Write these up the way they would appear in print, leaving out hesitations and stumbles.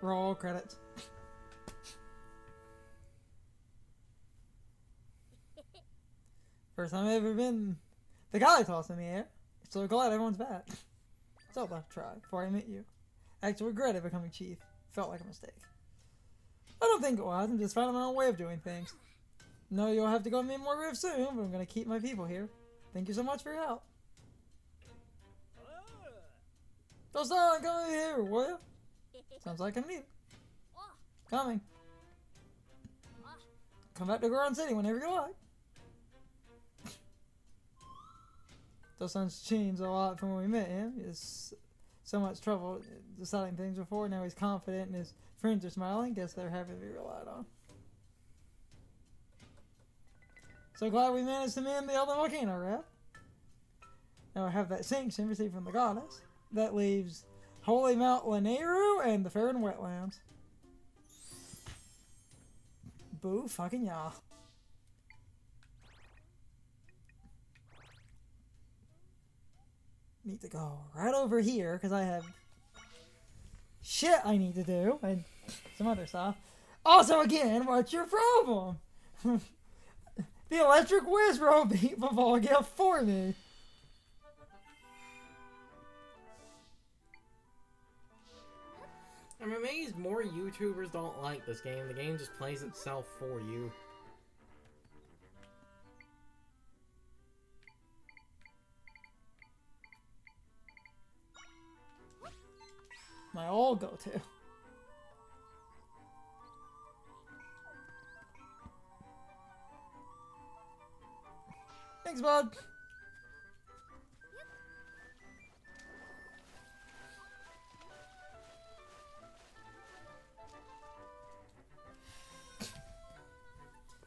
Roll credits. First time I've ever been the guy tossed in the air. So glad everyone's back. Zelda, try before I met you. I actually regretted becoming chief. Felt like a mistake. I don't think it was. I'm just finding my own way of doing things. No, you'll have to go meet more real soon, but I'm gonna keep my people here. Thank you so much for your help. Dosan, come over here, will you? Sounds like I need it. Coming. Come back to Goron City whenever you like. Dosan's changed a lot from when we met him. He's so much trouble deciding things before. Now he's confident and his friends are smiling. Guess they're happy to be relied on. So glad we managed to mend the other volcano wrap. Now I have that sanction received from the goddess. That leaves Holy Mount Lanayru and the Fair and Wetlands. Boo fucking y'all. Need to go right over here because I have shit I need to do and some other stuff. Also, again, what's your problem? The electric Wizrobe beat the gift for me. I'm amazed more YouTubers don't like this game. The game just plays itself for you. My old go-to. Thanks, bud.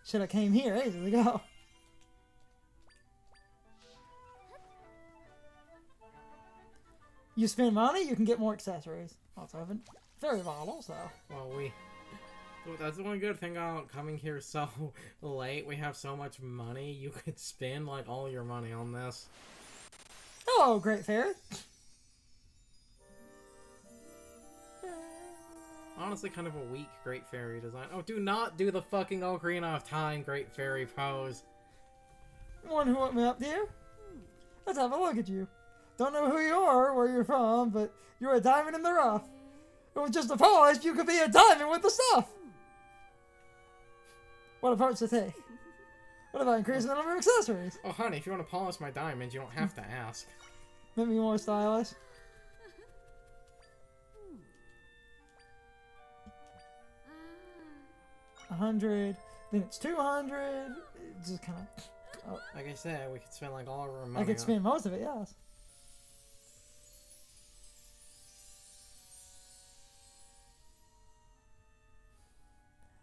Should have came here ages ago. You spend money, you can get more accessories. Also, very volatile, so. Well, that's the one good thing about coming here so late. We have so much money. You could spend, like, all your money on this. Hello, Great Fairy. Honestly, kind of a weak Great Fairy design. Oh, do not do the fucking Ocarina of Time Great Fairy pose. One who want me up there? Let's have a look at you. Don't know who you are or where you're from, but you're a diamond in the rough. It was just a polish, you could be a diamond with the stuff. What approach to take? What about increasing the number of accessories? Oh, honey, if you want to polish my diamonds, you don't have to ask. Make me more stylish. $100, then it's $200. It's just kind of. Oh. Like I said, we could spend like all of our money. I could spend most of it, yes.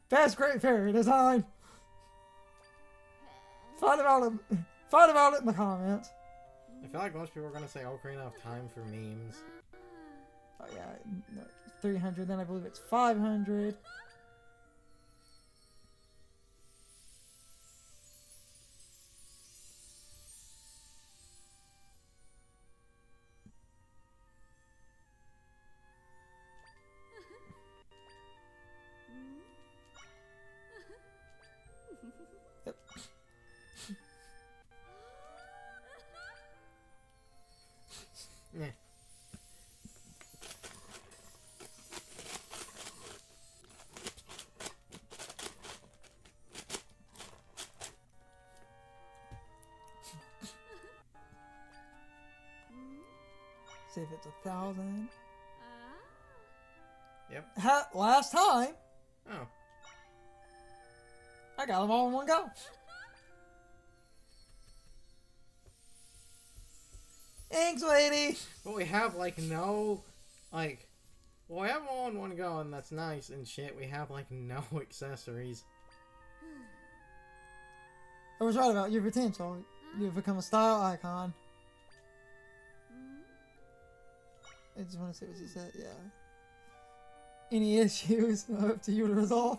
Best Great Fairy design. Find about it in the comments. I feel like most people are gonna say Ocarina of Time for memes. Oh yeah, 300. Then I believe it's 500. Yeah. See if it's 1,000. Yep. Last time, Oh. I got them all in one go. Thanks, lady. But we have like no, like, well, we have them all in one go, and that's nice and shit. We have like no accessories. I was right about your potential. You've become a style icon. I just want to see what she said. Yeah. Any issues? Up to you to resolve.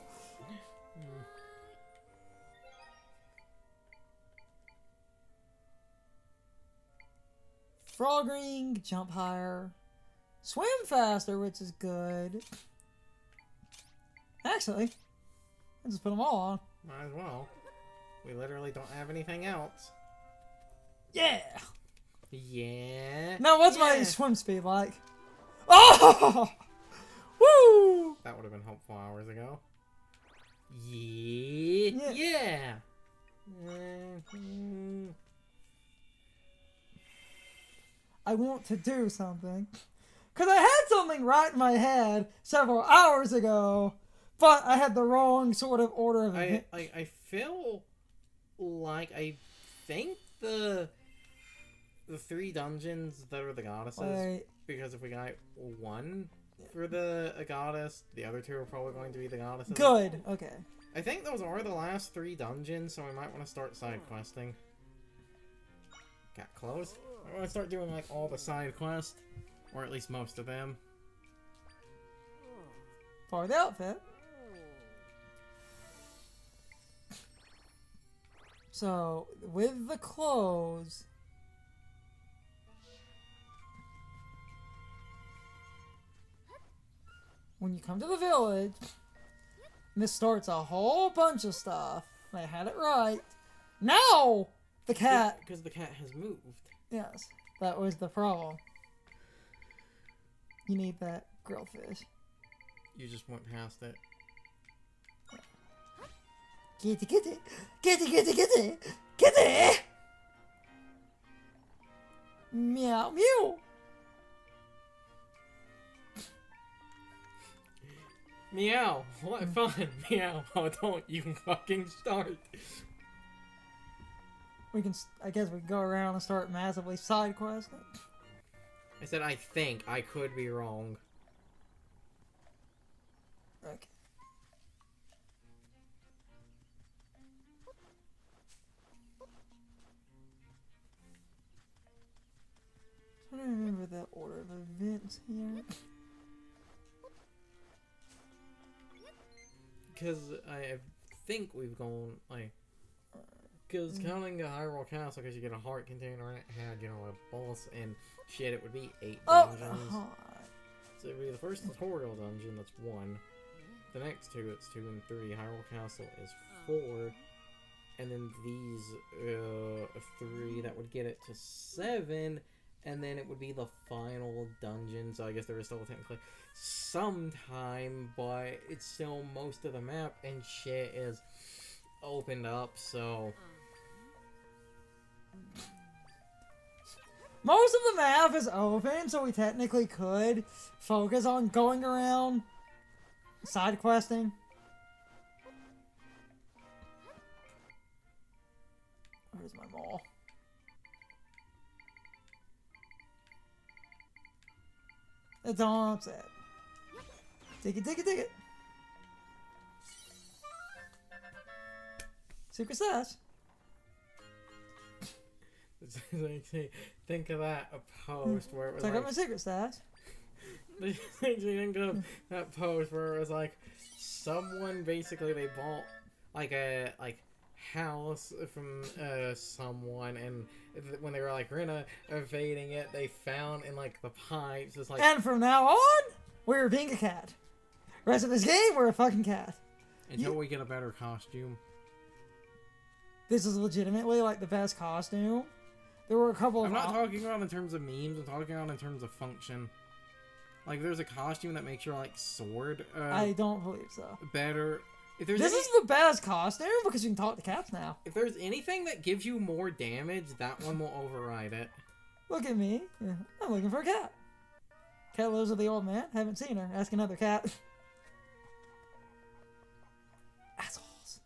Frog ring, jump higher, swim faster, which is good. Actually, I just put them all on. Might as well. We literally don't have anything else. Yeah! Yeah. Now, what's my swim speed like? Oh! Woo! That would have been helpful hours ago. Yeah. Yeah. I want to do something. Because I had something right in my head several hours ago, but I had the wrong sort of order of events. I feel like I think the 3 dungeons that are the goddesses, Wait. because if we got 1 for the goddess, the other 2 are probably going to be the goddesses. Good. Okay. I think those are the last 3 dungeons, so we might want to start side questing. Got close. I want to start doing like all the side quests, or at least most of them. For the outfit. So, with the clothes, when you come to the village, this starts a whole bunch of stuff. I had it right. Now, the cat. Because the cat has moved. Yes, that was the problem. You need that grilled fish. You just went past it. Kitty, kitty, kitty, kitty, kitty, kitty. Meow, meow. Meow! What fun! Meow! Oh, don't you fucking start! We can, I guess we can go around and start massively side questing. I said I think. I could be wrong. Okay. I don't remember the order of events here. Because I think we've gone, like... Because counting a Hyrule Castle, because you get a heart container and it had, you know, a boss and shit, it would be 8 dungeons. So it would be the first tutorial dungeon, that's 1. The next 2, it's 2 and 3. Hyrule Castle is 4. And then these 3, that would get it to 7. And then it would be the final dungeon, so I guess there is still technically some time, but it's still most of the map and shit is opened up, so... Most of the map is open, so we technically could focus on going around side questing. Where's my mall? It's all upset. Take it, take it, take it. Secret stash. Think of that, a post where it was Check like... out my secret stash. Think of that post where it was like, someone basically, they bought like a, house from someone, and when they were like renovating it, they found in like the pipes, it's like... And from now on, we're being a cat. Rest of this game, we're a fucking cat. Until we get a better costume. This is legitimately like the best costume. There were a couple of... I'm not talking about in terms of memes, I'm talking about in terms of function. Like, there's a costume that makes your, like, sword, I don't believe so. better. If This there's is the best costume because you can talk to cats now. If there's anything that gives you more damage, that one will override it. Look at me. Yeah, I'm looking for a cat. Cat lives with the old man. Haven't seen her. Ask another cat. Assholes.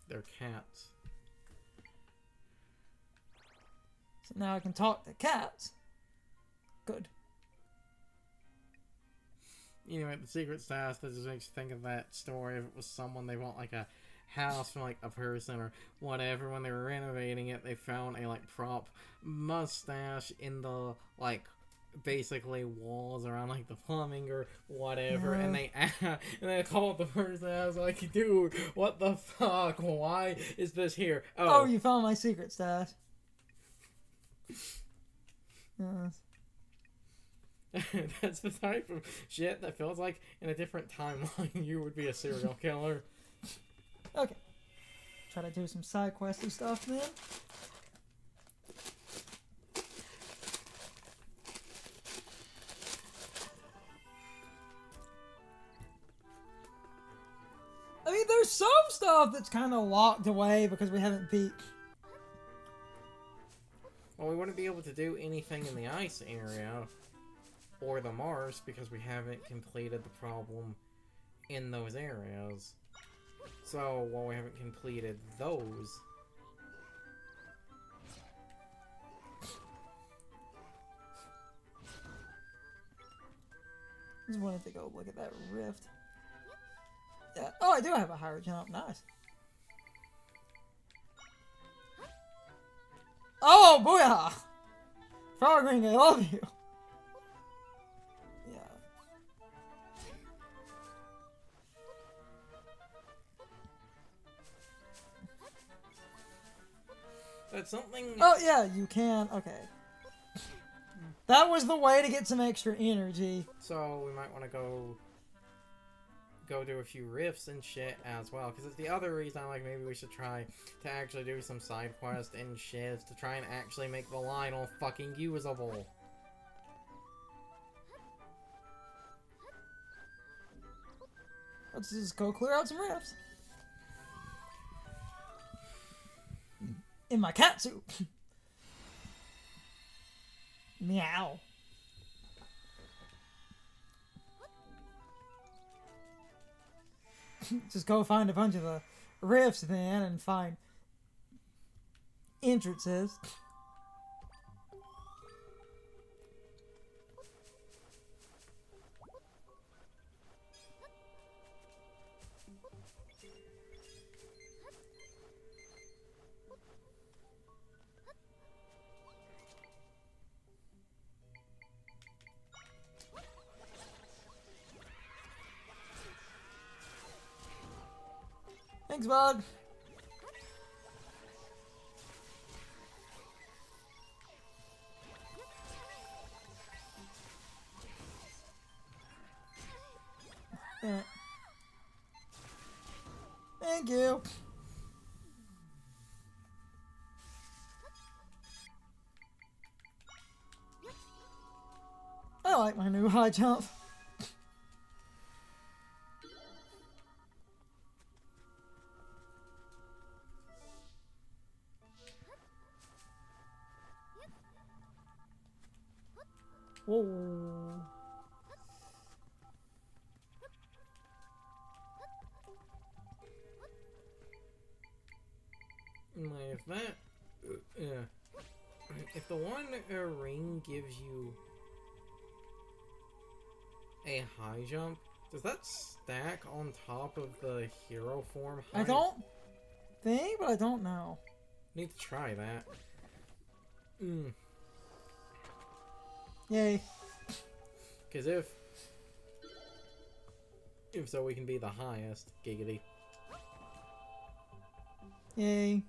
They're cats. So now I can talk to cats. Good. You know, the secret stash, that just makes you think of that story. If it was someone, they want like a house from like a person or whatever. When they were renovating it, they found a like prop mustache in the like basically walls around like the plumbing or whatever, and they called the person. I was like, dude, what the fuck? Why is this here? Oh, you found my secret stash. Yes. That's the type of shit that feels like in a different timeline you would be a serial killer. Okay. Try to do some side questy stuff then. I mean, there's some stuff that's kind of locked away because we haven't beat. Well, we wouldn't be able to do anything in the ice area or the Mars because we haven't completed the problem in those areas. So, while we haven't completed those... Just wanted to go look at that rift. Yeah. Oh, I do have a higher jump. Nice. Oh, booyah! Frog Ring, I love you. Yeah. That's something... Oh, yeah, you can. Okay. That was the way to get some extra energy. So, we might want to go do a few rifts and shit as well. Because it's the other reason I'm like, maybe we should try to actually do some side quests and shit to try and actually make the Lionel fucking usable. Let's just go clear out some rifts. In my cat suit. Meow. Just go find a bunch of rifts then and find entrances. Thanks, bud. Thank you. I like my new high jump. Whoa. If that... if the one ring gives you a high jump, does that stack on top of the hero form? I don't think, but I don't know. Need to try that. Yay. Because if so, we can be the highest. Giggity. Yay.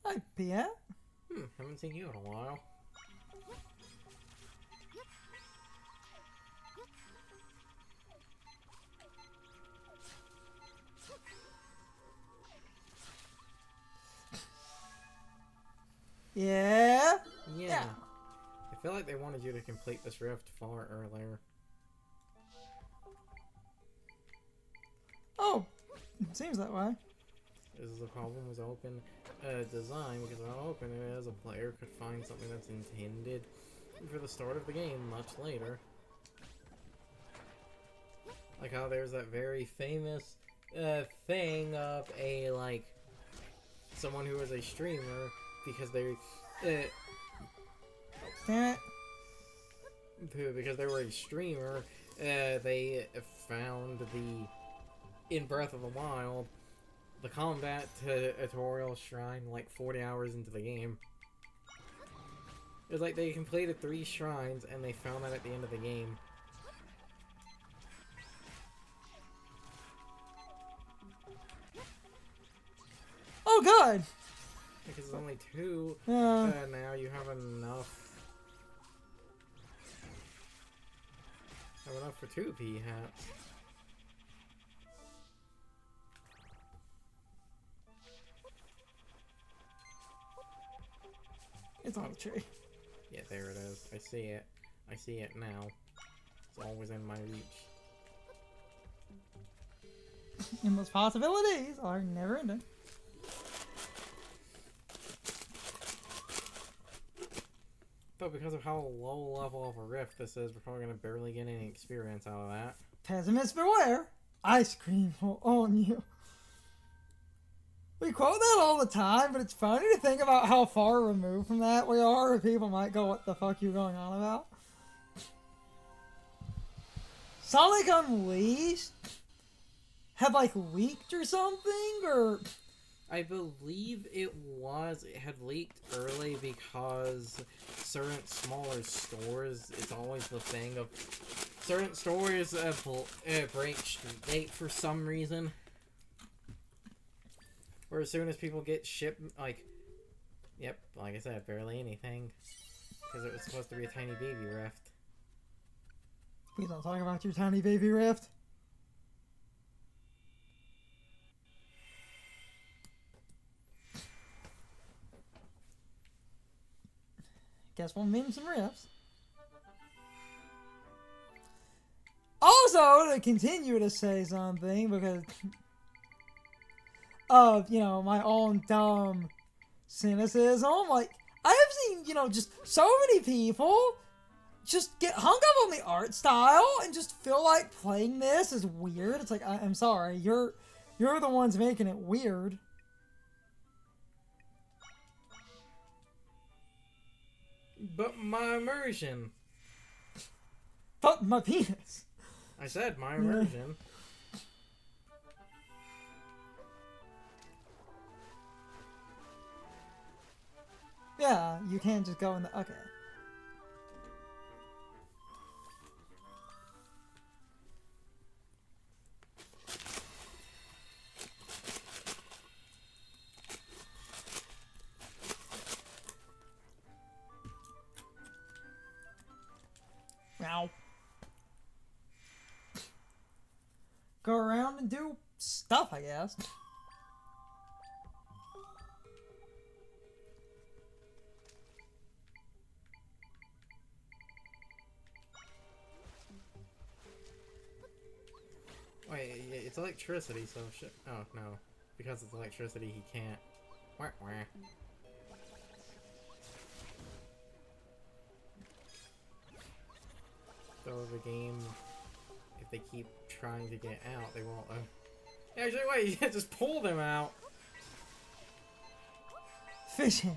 Hi, Pierre. Haven't seen you in a while. Yeah. Yeah. I feel like they wanted you to complete this rift far earlier. Oh, seems that way. This is the problem with open design, because without open it as a player could find something that's intended for the start of the game much later. Like how there's that very famous thing of a, like, someone who was a streamer because they because they were a streamer, they found in Breath of the Wild the combat tutorial shrine like 40 hours into the game. It was like they completed 3 shrines and they found that at the end of the game. Oh, good. Because it's only 2. Yeah. Now you have enough. Have enough for 2 pea hats. It's on the tree. Yeah, there it is. I see it. I see it now. It's always in my reach. And those possibilities are never ending. But because of how low level of a rift this is, we're probably going to barely get any experience out of that. Pessimist beware. Ice cream will own you. We quote that all the time, but it's funny to think about how far removed from that we are, or people might go, what the fuck you going on about? Sonic Unleashed had like leaked or something, or... I believe it had leaked early because certain smaller stores, it's always the thing of certain stores break date for some reason. Or as soon as people get shipped, like, yep, like I said, barely anything. Because it was supposed to be a tiny baby rift. Please don't talk about your tiny baby rift. Guess we'll meet some rifts. Also, to continue to say something, because of, you know, my own dumb cynicism, like, I have seen, you know, just so many people just get hung up on the art style and just feel like playing this is weird. It's like, I'm sorry, you're the ones making it weird. But my immersion. But my penis. I said my immersion. Yeah, you can't just go in the... Okay. Meow. Go around and do stuff, I guess. Wait, it's electricity, so shit. Oh, no. Because it's electricity, he can't. Wah, wah. So the game, if they keep trying to get out, they won't. Actually, wait, you can't just pull them out. Fishing.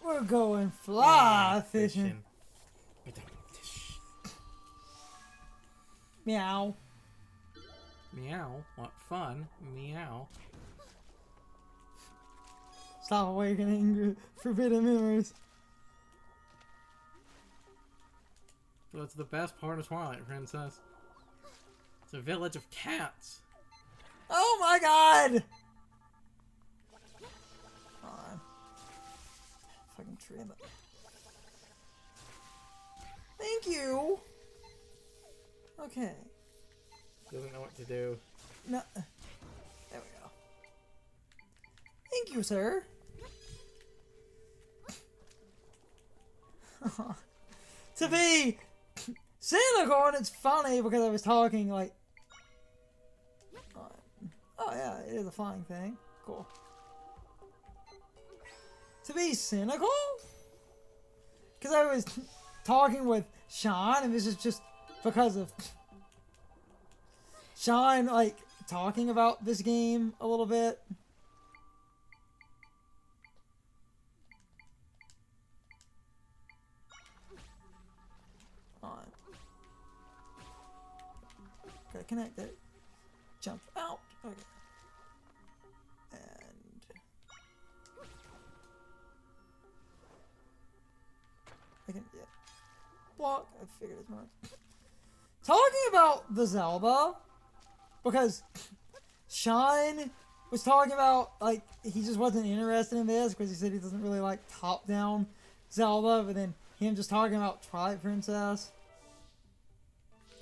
We're going fly fishing. Meow. Meow. What fun. Meow. Stop awakening forbidden memories. So that's the best part of Twilight Princess. It's a village of cats. Oh my god! Come on. Fucking tree. Thank you! Okay. Doesn't know what to do. No. There we go. Thank you, sir. To be cynical, and it's funny because I was talking like... Oh yeah, it is a flying thing. Cool. To be cynical? Because I was talking with Sean, and this is just because of Sean, like, talking about this game a little bit. On. Gotta connect it. Jump out. Okay. And I can, yeah. Block. I figured as much. Talking about the Zelda, because Sean was talking about, like, he just wasn't interested in this because he said he doesn't really like top-down Zelda, but then him just talking about Twilight Princess.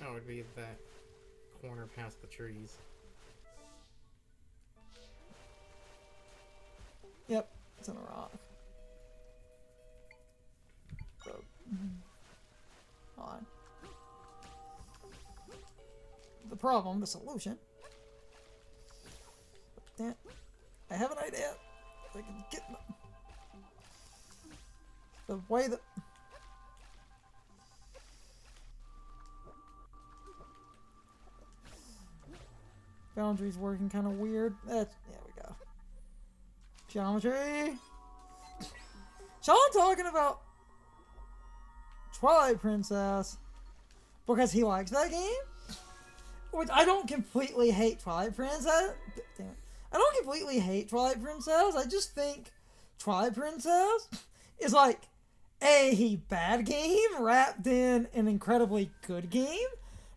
Oh, it'd be that corner past the trees. Yep, it's on a rock. So, on. The problem, the solution. Damn, I have an idea. I can get the way that. Boundaries working kind of weird. There we go. Geometry. Sean talking about Twilight Princess because he likes that game. Which I don't completely hate Twilight Princess. Damn it. I don't completely hate Twilight Princess. I just think Twilight Princess is like a bad game wrapped in an incredibly good game.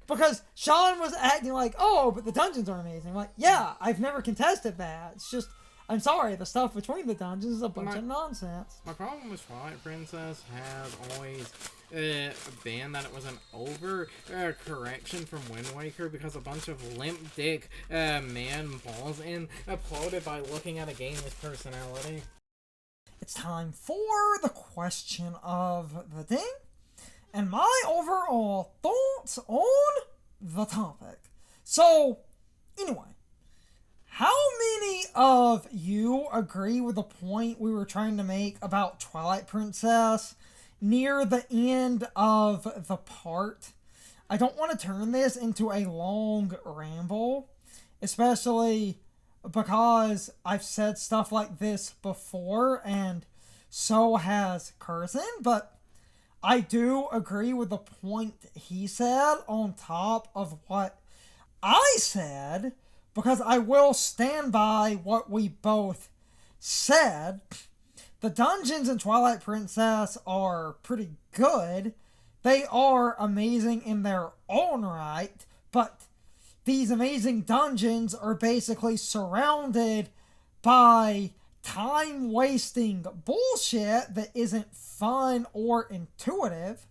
Because Sean was acting like, oh, but the dungeons are amazing. I'm like, yeah, I've never contested that. It's just, I'm sorry, the stuff between the dungeons is a bunch of nonsense. My problem with Twilight Princess has always been that it was an over correction from Wind Waker because a bunch of limp dick man balls in applauded by looking at a game's personality. It's time for the question of the day. And my overall thoughts on the topic. So, anyway, how many of you agree with the point we were trying to make about Twilight Princess near the end of the part? I don't want to turn this into a long ramble, especially because I've said stuff like this before, and so has Carson, but I do agree with the point he said on top of what I said, because I will stand by what we both said. The dungeons in Twilight Princess are pretty good. They are amazing in their own right, but these amazing dungeons are basically surrounded by time-wasting bullshit that isn't fun or intuitive.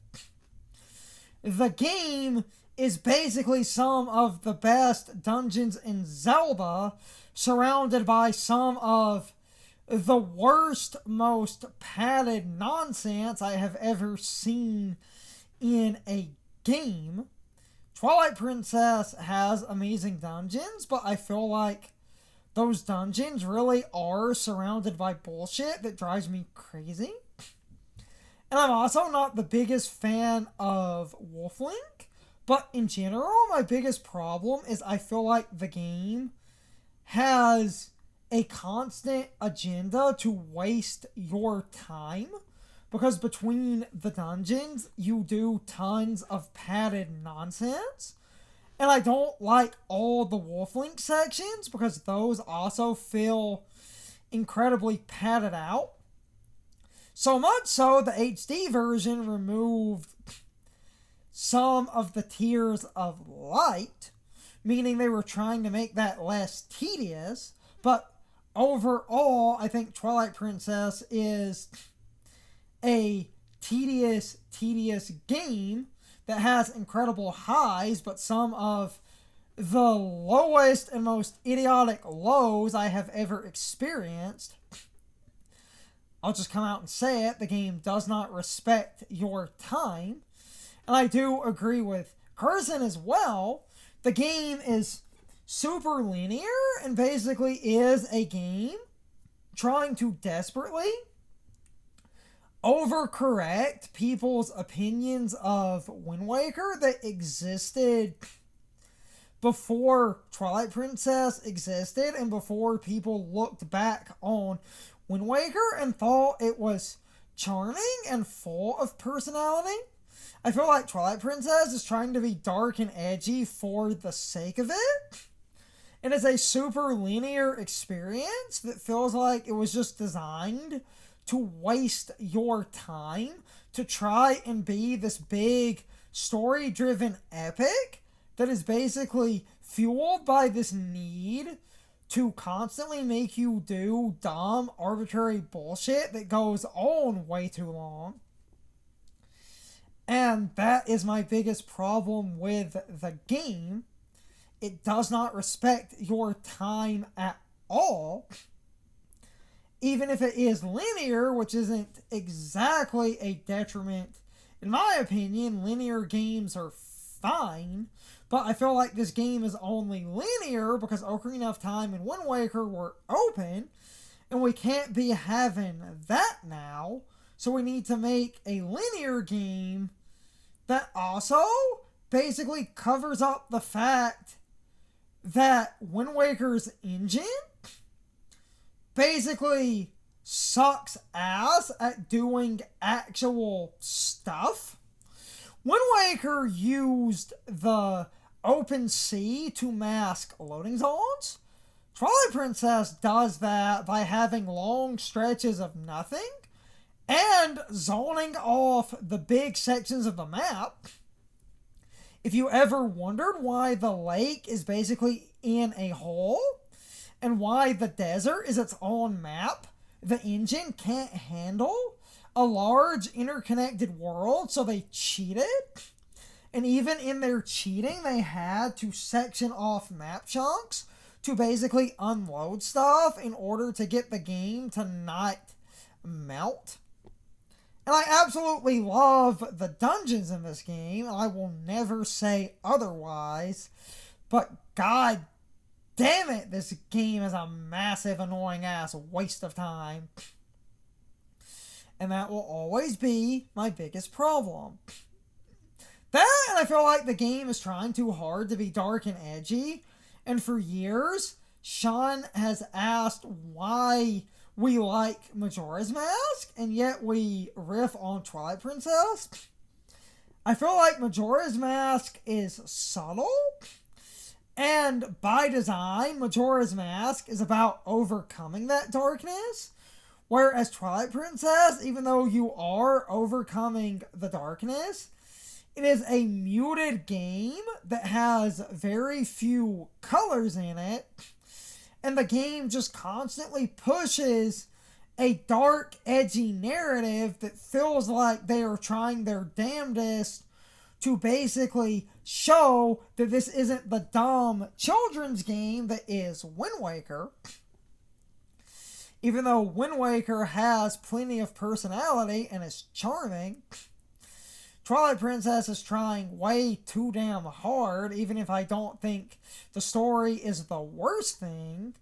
The game is basically some of the best dungeons in Zelda, surrounded by some of the worst, most padded nonsense I have ever seen in a game. Twilight Princess has amazing dungeons, but I feel like those dungeons really are surrounded by bullshit that drives me crazy. And I'm also not the biggest fan of Wolflink, but in general, my biggest problem is I feel like the game has a constant agenda to waste your time, because between the dungeons, you do tons of padded nonsense. And I don't like all the Wolflink sections because those also feel incredibly padded out. So much so, the HD version removed some of the tiers of light, meaning they were trying to make that less tedious. But overall, I think Twilight Princess is a tedious game that has incredible highs, but some of the lowest and most idiotic lows I have ever experienced. I'll just come out and say it, the game does not respect your time. And I do agree with Carson as well. The game is super linear and basically is a game trying to desperately overcorrect people's opinions of Wind Waker that existed before Twilight Princess existed and before people looked back on Wind Waker and thought it was charming and full of personality. I feel like Twilight Princess is trying to be dark and edgy for the sake of it. And it's a super linear experience that feels like it was just designed to waste your time, to try and be this big story-driven epic that is basically fueled by this need to constantly make you do dumb, arbitrary bullshit that goes on way too long. And that is my biggest problem with the game. It does not respect your time at all. Even if it is linear, which isn't exactly a detriment. In my opinion, linear games are fine, but I feel like this game is only linear because Ocarina of Time and Wind Waker were open, and we can't be having that now, so we need to make a linear game that also basically covers up the fact that Wind Waker's engine basically sucks ass at doing actual stuff. Wind Waker used the open sea to mask loading zones. Twilight Princess does that by having long stretches of nothing and zoning off the big sections of the map. If you ever wondered why the lake is basically in a hole and why the desert is its own map, the engine can't handle a large interconnected world, so they cheated. And even in their cheating, they had to section off map chunks to basically unload stuff in order to get the game to not melt. And I absolutely love the dungeons in this game, and I will never say otherwise. But god damn it, this game is a massive, annoying ass waste of time. And that will always be my biggest problem. That, and I feel like the game is trying too hard to be dark and edgy. And for years, Sean has asked why we like Majora's Mask, and yet we riff on Twilight Princess. I feel like Majora's Mask is subtle, and by design, Majora's Mask is about overcoming that darkness. Whereas Twilight Princess, even though you are overcoming the darkness, it is a muted game that has very few colors in it. And the game just constantly pushes a dark, edgy narrative that feels like they are trying their damnedest to basically show that this isn't the dumb children's game that is Wind Waker. Even though Wind Waker has plenty of personality and is charming, Twilight Princess is trying way too damn hard, even if I don't think the story is the worst thing.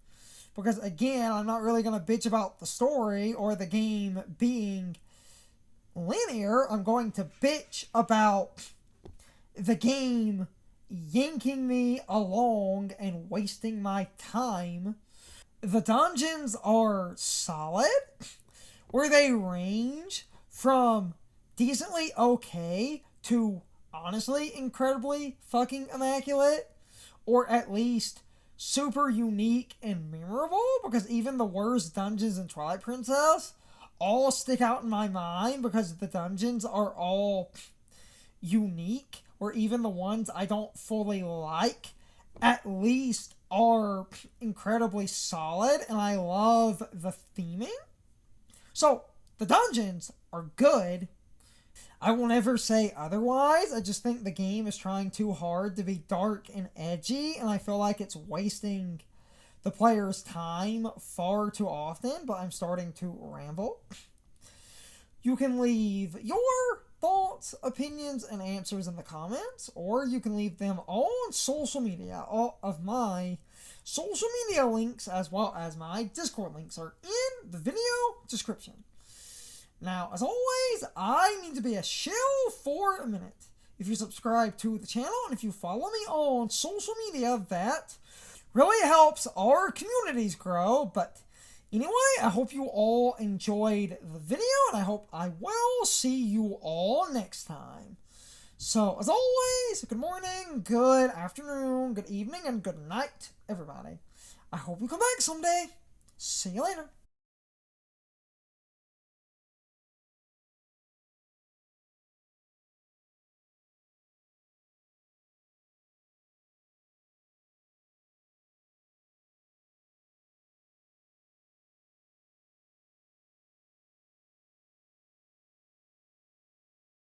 Because again, I'm not really going to bitch about the story or the game being linear. I'm going to bitch about the game yanking me along and wasting my time. The dungeons are solid, where they range from decently okay to honestly incredibly fucking immaculate, or at least super unique and memorable, because even the worst dungeons in Twilight Princess all stick out in my mind because the dungeons are all unique, or even the ones I don't fully like at least are incredibly solid, and I love the theming. So the dungeons are good. I will never say otherwise. I just think the game is trying too hard to be dark and edgy, and I feel like it's wasting the player's time far too often, but I'm starting to ramble. You can leave your thoughts, opinions, and answers in the comments, or you can leave them on social media. All of my social media links, as well as my Discord links, are in the video description. Now, as always, I need to be a shill for a minute. If you subscribe to the channel and if you follow me on social media, that really helps our communities grow. But anyway, I hope you all enjoyed the video, and I hope I will see you all next time. So, as always, good morning, good afternoon, good evening, and good night, everybody. I hope you come back someday. See you later.